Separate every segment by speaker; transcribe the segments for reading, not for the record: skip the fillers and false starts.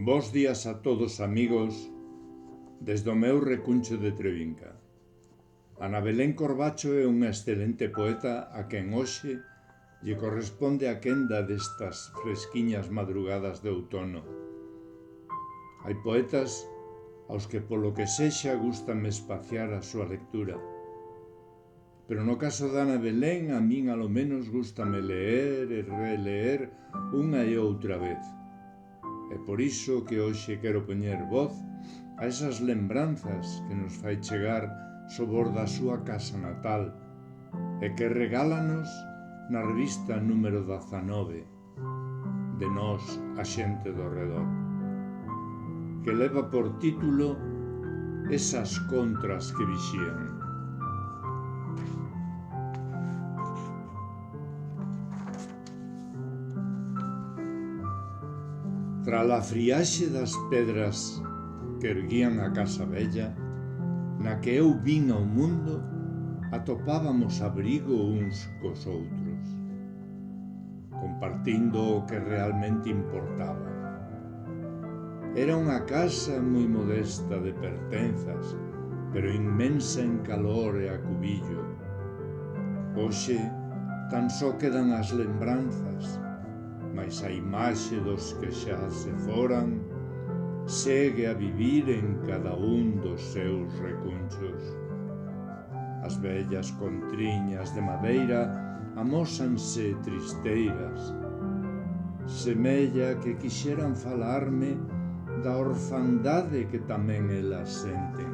Speaker 1: Bos días a todos, amigos, desde o meu recuncho de Trevinca. Ana Belén Corbacho é unha excelente poeta a quen hoxe lle corresponde a quenda destas fresquiñas madrugadas de outono. Hai poetas aos que polo que sexa gústame espaciar a súa lectura. Pero no caso de Ana Belén, a min alo menos gústame leer e releer unha e outra vez. É por iso que hoxe quero poñer voz a esas lembranzas que nos fai chegar sobor da súa casa natal e que regálanos na revista número 19 de Nós, a xente do redor, que leva por título Esas contras que vixían. Trala friaxe das pedras que erguían a casa vella, na que eu vin ao mundo, atopábamos abrigo uns cos outros, compartindo o que realmente importaba. Era unha casa moi modesta de pertenzas, pero inmensa en calor e acubillo. Hoxe tan só quedan as lembranzas, mais a imaxe dos que xa se foran segue a vivir en cada un dos seus recunchos. As vellas contriñas de madeira amósanse tristeiras. Semella que quixeran falarme da orfandade que tamén elas senten.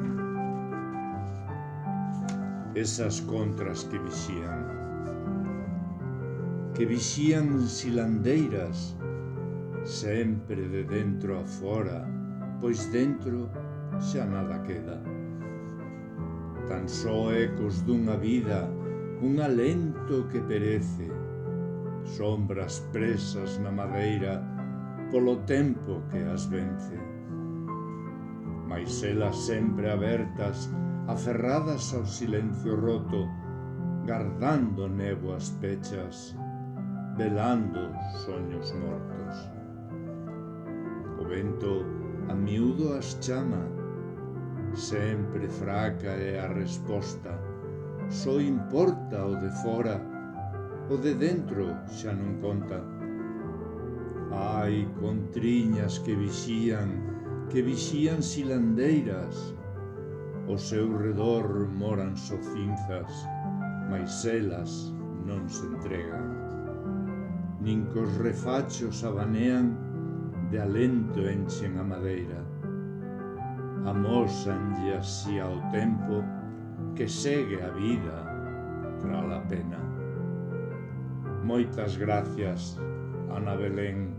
Speaker 1: Esas contras que vixían silandeiras, sempre de dentro a fora, pois dentro xa nada queda. Tan só ecos dunha vida, un alento que perece, sombras presas na madeira polo tempo que as vence. Mais elas sempre abertas, aferradas ao silencio roto, gardando néboas pechas, velando soños mortos. O vento a miúdo as chama, sempre fraca é a resposta, só importa o de fora, o de dentro xa non conta. Ai, contriñas que vixían silandeiras, ao seu redor moran socinzas, mais elas non se entregan. Nin cos refachos abanean, de alento enchen a madeira. Amósanlle así ao tempo que segue a vida tras a pena. Moitas gracias, Ana Belén.